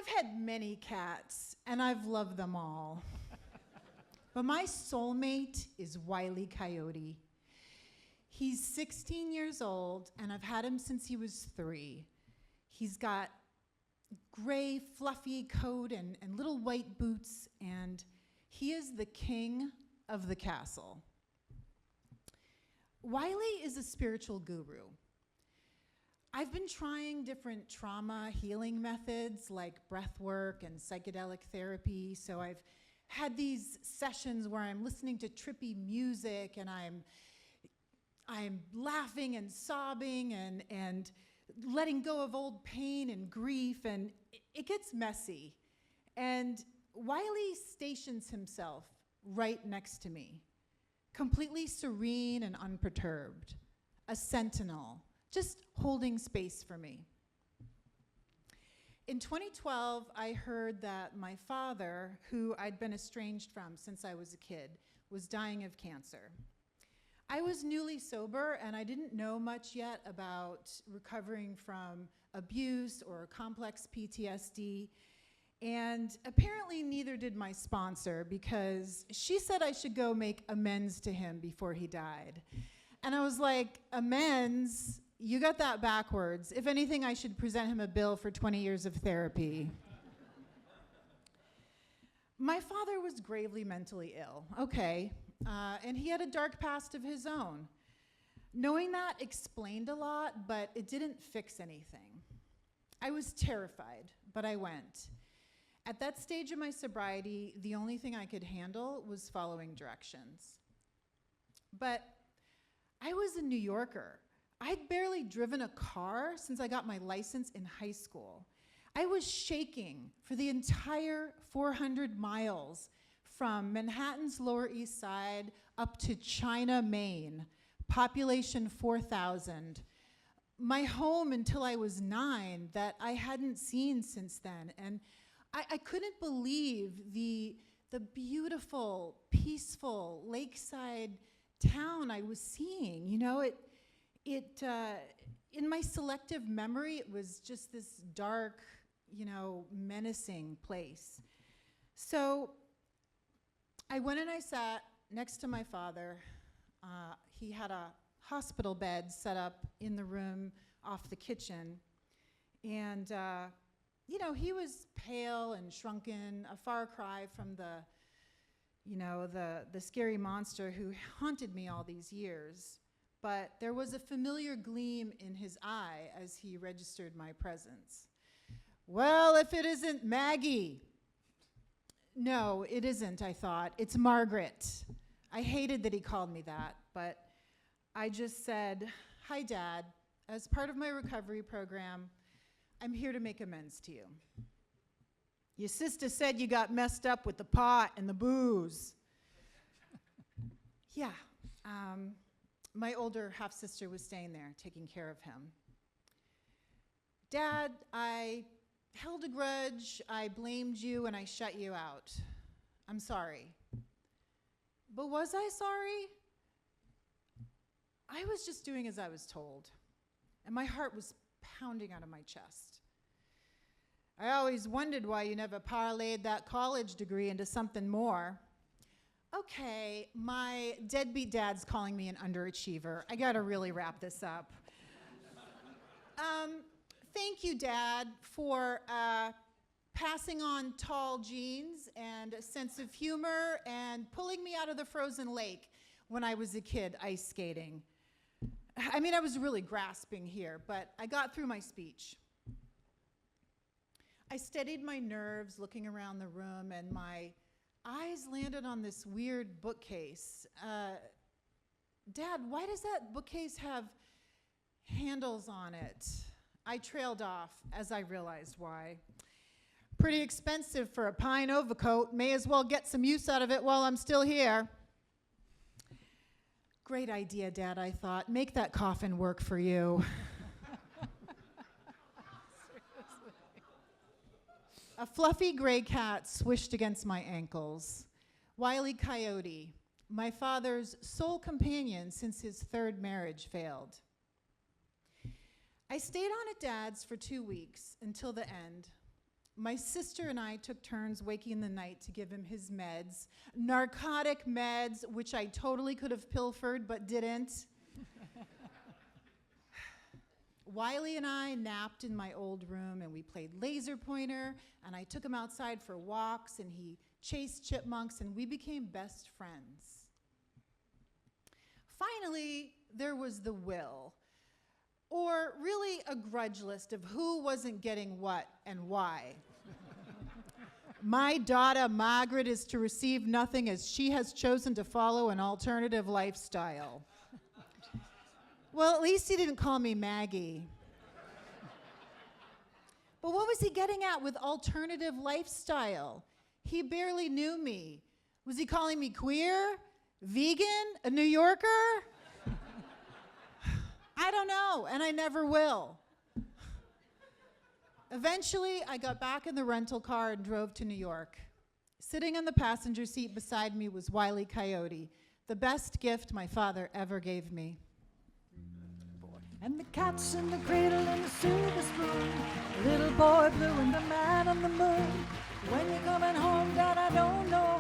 had many cats, and I've loved them all. But my soulmate is Wylie Coyote. He's 16 years old, and I've had him since he was 3. He's got gray, fluffy coat and little white boots, and he is the king of the castle. Wylie is a spiritual guru. I've been trying different trauma healing methods like breath work and psychedelic therapy. So I've had these sessions where I'm listening to trippy music and I'm laughing and sobbing and letting go of old pain and grief, and it gets messy. And Wylie stations himself right next to me, completely serene and unperturbed, a sentinel, just holding space for me. In 2012, I heard that my father, who I'd been estranged from since I was a kid, was dying of cancer. I was newly sober, and I didn't know much yet about recovering from abuse or complex PTSD, and apparently neither did my sponsor, because she said I should go make amends to him before he died. And I was like, amends? You got that backwards. If anything, I should present him a bill for 20 years of therapy. My father was gravely mentally ill, okay, and he had a dark past of his own. Knowing that explained a lot, but it didn't fix anything. I was terrified, but I went. At that stage of my sobriety, the only thing I could handle was following directions. But I was a New Yorker. I'd barely driven a car since I got my license in high school. I was shaking for the entire 400 miles from Manhattan's Lower East Side up to China, Maine, population 4,000. My home until I was 9 that I hadn't seen since then. And I couldn't believe the beautiful, peaceful lakeside town I was seeing. You know, in my selective memory, it was just this dark, you know, menacing place. So I went and I sat next to my father. He had a hospital bed set up in the room off the kitchen. And, you know, he was pale and shrunken, a far cry from the scary monster who haunted me all these years. But there was a familiar gleam in his eye as he registered my presence. Well, if it isn't Maggie. No, it isn't, I thought. It's Margaret. I hated that he called me that, but I just said, "Hi, Dad. As part of my recovery program, I'm here to make amends to you. Your sister said you got messed up with the pot and the booze." Yeah. My older half-sister was staying there, taking care of him. "Dad, I held a grudge, I blamed you, and I shut you out. I'm sorry." But was I sorry? I was just doing as I was told, and my heart was pounding out of my chest. "I always wondered why you never parlayed that college degree into something more." Okay, my deadbeat dad's calling me an underachiever. I gotta really wrap this up. Thank you, Dad, for passing on tall jeans and a sense of humor and pulling me out of the frozen lake when I was a kid ice skating. I mean, I was really grasping here, but I got through my speech. I steadied my nerves looking around the room, and my eyes landed on this weird bookcase. "Dad, why does that bookcase have handles on it?" I trailed off as I realized why. "Pretty expensive for a pine overcoat. May as well get some use out of it while I'm still here." Great idea, Dad, I thought. Make that coffin work for you. A fluffy gray cat swished against my ankles. Wylie Coyote, my father's sole companion since his 3rd marriage failed. I stayed on at Dad's for 2 weeks until the end. My sister and I took turns waking in the night to give him his meds, narcotic meds, which I totally could have pilfered but didn't. Wylie and I napped in my old room, and we played laser pointer, and I took him outside for walks, and he chased chipmunks, and we became best friends. Finally, there was the will, or really a grudge list of who wasn't getting what and why. My daughter, Margaret, is to receive nothing as she has chosen to follow an alternative lifestyle. Well, at least he didn't call me Maggie. But what was he getting at with alternative lifestyle? He barely knew me. Was he calling me queer? Vegan? A New Yorker? I don't know, and I never will. Eventually, I got back in the rental car and drove to New York. Sitting on the passenger seat beside me was Wylie Coyote, the best gift my father ever gave me. And the cat's in the cradle and the silver spoon, the little boy blue and the man on the moon. When you're coming home, Dad, I don't know